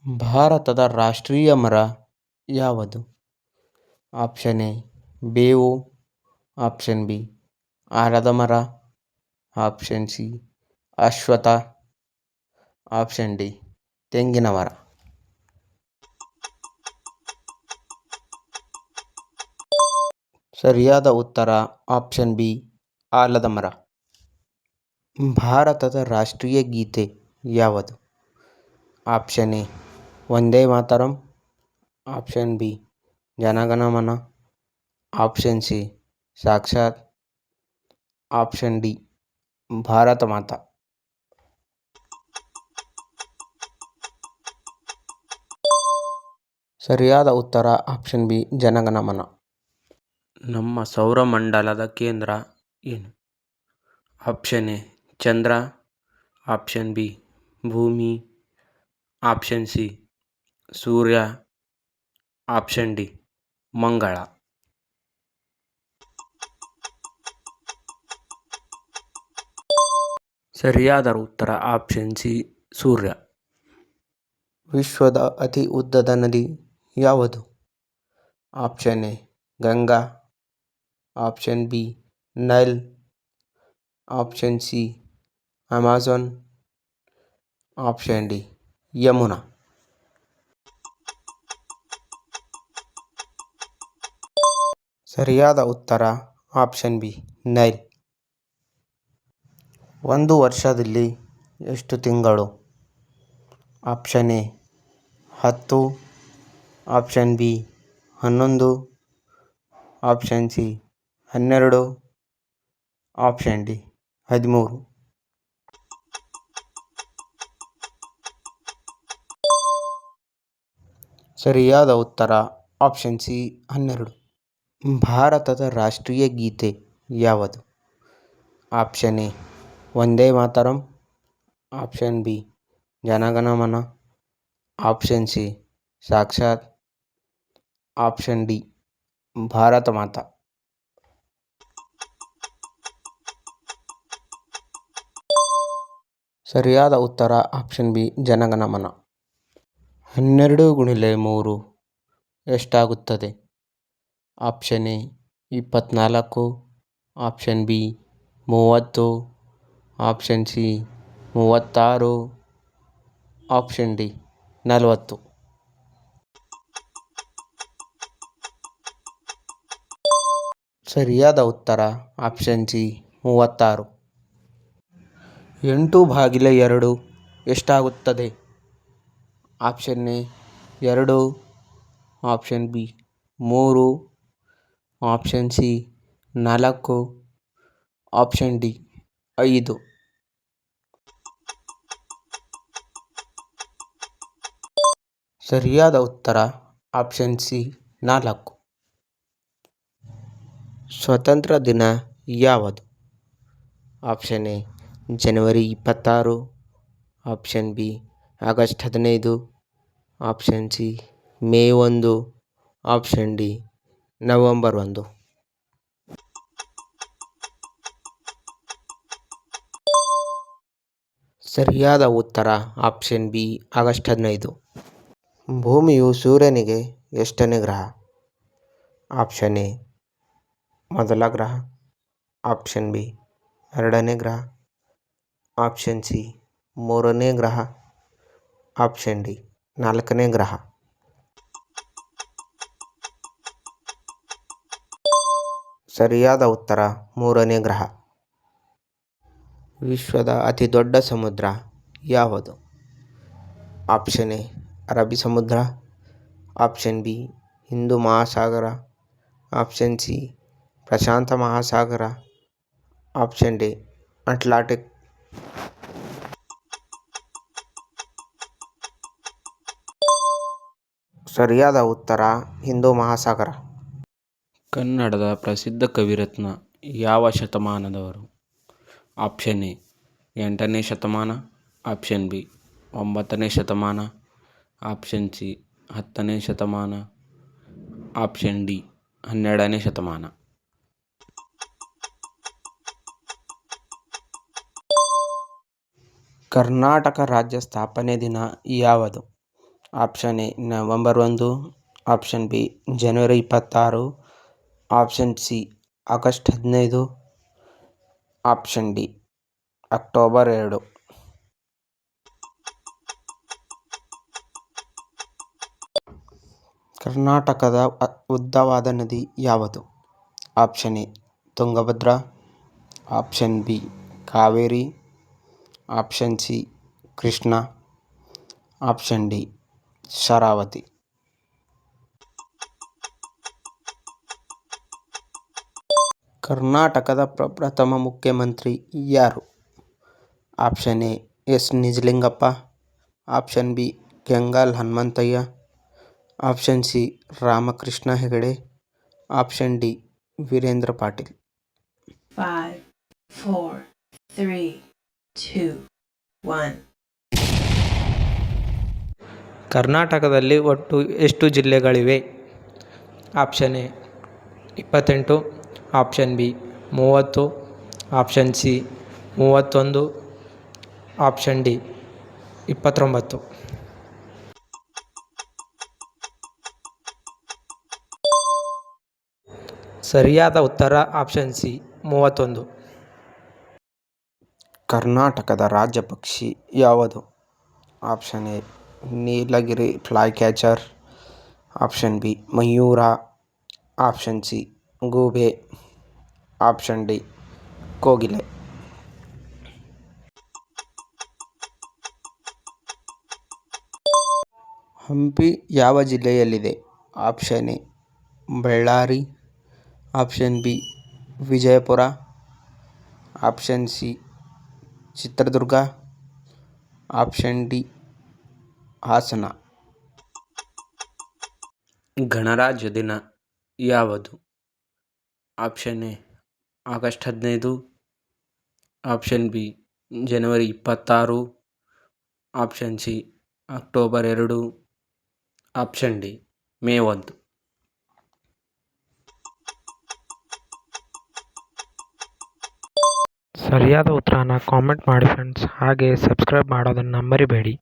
ಭಾರತದ ರಾಷ್ಟ್ರೀಯ ಮರ ಯಾವುದು? ಆಪ್ಷನ್ ಎ ಬೇವು, ಆಪ್ಷನ್ ಬಿ ಆಲದ ಮರ, ಆಪ್ಷನ್ ಸಿ ಅಶ್ವತ್ಥ, ಆಪ್ಷನ್ ಡಿ ತೆಂಗಿನ ಮರ. ಸರಿಯಾದ ಉತ್ತರ ಆಪ್ಷನ್ ಬಿ ಆಲದ ಮರ. ಭಾರತದ ರಾಷ್ಟ್ರೀಯ ಗೀತೆ ಯಾವುದು? Option A Vande Mataram, option B Jana Gana Mana, option C ಸಾಕ್ಷಾತ್, ಆಪ್ಷನ್ ಡಿ ಭಾರತ ಮಾತಾ. ಸರಿಯಾದ ಉತ್ತರ ಆಪ್ಷನ್ ಬಿ ಜನಗಣ ಮನ. ನಮ್ಮ ಸೌರಮಂಡಲದ ಕೇಂದ್ರ ಏನು? Option A Chandra, option B ಭೂಮಿ, ಆಪ್ಷನ್ ಸಿ ಸೂರ್ಯ, ಆಪ್ಷನ್ ಡಿ ಮಂಗಳ. ಸರಿಯಾದ ಉತ್ತರ ಆಪ್ಷನ್ ಸಿ ಸೂರ್ಯ. ವಿಶ್ವದ ಅತಿ ಉದ್ದದ ನದಿ ಯಾವುದು? Option A Ganga, option B Nile, option C Amazon, option D Yamuna. ಸರಿಯಾದ ಉತ್ತರ ಆಪ್ಷನ್ ಬಿ ನೈಲ್. ಒಂದು ವರ್ಷದಲ್ಲಿ ಎಷ್ಟು ತಿಂಗಳು? Option A 10, option B 11, option C 12, option D 13. ಸರಿಯಾದ ಉತ್ತರ ಆಪ್ಷನ್ ಸಿ 12. ಭಾರತದ ರಾಷ್ಟ್ರೀಯ ಗೀತೆ ಯಾವುದು? Option A Vande Mataram, option B Jana Gana Mana, option C ಸಾಕ್ಷಾತ್, ಆಪ್ಷನ್ ಡಿ ಭಾರತ ಮಾತಾ. ಸರಿಯಾದ ಉತ್ತರ ಆಪ್ಷನ್ ಬಿ ಜನಗಣ ಮನ. 12 × 3 ಎಷ್ಟಾಗುತ್ತದೆ? Option A 24, option B 30, option C 36, option D 40. ಸರಿಯಾದ ಉತ್ತರ ಆಪ್ಷನ್ ಸಿ 36. 8/2 ಎಷ್ಟಾಗುತ್ತದೆ? Option A 2, option B 3, option C 4, option D 5. ಸರಿಯಾದ ಉತ್ತರ ಆಪ್ಷನ್ ಸಿ 4. ಸ್ವತಂತ್ರ ದಿನ ಯಾವುದು? ಆಪ್ಷನ್ ಎ ಜನವರಿ 26, option B August 15, option C May 1, option D November 1. ಸರಿಯಾದ ಉತ್ತರ ಆಪ್ಷನ್ ಬಿ ಆಗಸ್ಟ್ 15. ಭೂಮಿಯು ಸೂರ್ಯನಿಗೆ ಎಷ್ಟನೇ ಗ್ರಹ? ಆಪ್ಷನ್ ಎ ಮೊದಲ ಗ್ರಹ, ಆಪ್ಷನ್ ಬಿ 2ನೇ ಗ್ರಹ, ಆಪ್ಷನ್ ಸಿ 3ನೇ ಗ್ರಹ, ಆಪ್ಷನ್ ಡಿ 4ನೇ ಗ್ರಹ. ಸರಿಯಾದ ಉತ್ತರ 3ನೇ ಗ್ರಹ. ವಿಶ್ವದ ಅತಿ ದೊಡ್ಡ ಸಮುದ್ರ ಯಾವುದು? ಆಪ್ಷನ್ ಎ ಅರಬ್ಬಿ ಸಮುದ್ರ, ಆಪ್ಷನ್ ಬಿ ಹಿಂದೂ ಮಹಾಸಾಗರ, ಆಪ್ಷನ್ ಸಿ ಪ್ರಶಾಂತ ಮಹಾಸಾಗರ, ಆಪ್ಷನ್ ಡಿ ಅಟ್ಲಾಂಟಿಕ್. ಸರಿಯಾದ ಉತ್ತರ ಹಿಂದೂ ಮಹಾಸಾಗರ. ಕನ್ನಡದ ಪ್ರಸಿದ್ಧ ಕವಿರತ್ನ ಯಾವ ಶತಮಾನದವರು? ಆಪ್ಷನ್ ಎ 8ನೇ ಶತಮಾನ, ಆಪ್ಷನ್ ಬಿ 9ನೇ ಶತಮಾನ, ಆಪ್ಷನ್ ಸಿ 10ನೇ ಶತಮಾನ, ಆಪ್ಷನ್ ಡಿ 12ನೇ ಶತಮಾನ. ಕರ್ನಾಟಕ ರಾಜ್ಯ ಸ್ಥಾಪನೆ ದಿನ ಯಾವುದು? Option A November 1, option B ಜನವರಿ 26, option C August 15, option D October 2. ಕರ್ನಾಟಕದ ಉದ್ದವಾದ ನದಿ ಯಾವುದು? Option A Tungabhadra, option B Kaveri, option C Krishna, option D Sharavati. ಕರ್ನಾಟಕದ ಪ್ರಪ್ರಥಮ ಮುಖ್ಯಮಂತ್ರಿ ಯಾರು? Option A S Nijalingappa, option B Kengal Hanumanthaiah, option C Ramakrishna Hegde, option D Veerendra Patil. 5, 4, 3, 2, 1. ಕರ್ನಾಟಕದಲ್ಲಿ ಒಟ್ಟು ಎಷ್ಟು ಜಿಲ್ಲೆಗಳಿವೆ? Option A 28, option B 30, option C 31, option D 29. ಸರಿಯಾದ ಉತ್ತರ ಆಪ್ಷನ್ ಸಿ 31. ಕರ್ನಾಟಕದ ರಾಜ್ಯ ಪಕ್ಷಿ ಯಾವುದು? Option A Nilgiri flycatcher, option B ಮಯೂರ, ಆಪ್ಷನ್ ಸಿ ಗೂಬೆ, ಆಪ್ಷನ್ ಡಿ ಕೋಗಿಲೆ. ಹಂಪಿ ಯಾವ ಜಿಲ್ಲೆಯಲ್ಲಿದೆ? Option A Ballari, option B Vijayapura, option C Chitradurga, option D Hassan. ಗಣರಾಜ್ಯ ದಿನ ಯಾವುದು? Option A August 15, option B ಜನವರಿ 26, option C October 2, option D May 1. ಸರಿಯಾದ ಉತ್ತರನ ಕಾಮೆಂಟ್ ಮಾಡಿ ಫ್ರೆಂಡ್ಸ್. ಹಾಗೆ ಸಬ್ಸ್ಕ್ರೈಬ್ ಮಾಡೋದನ್ನು ಮರಿಬೇಡಿ.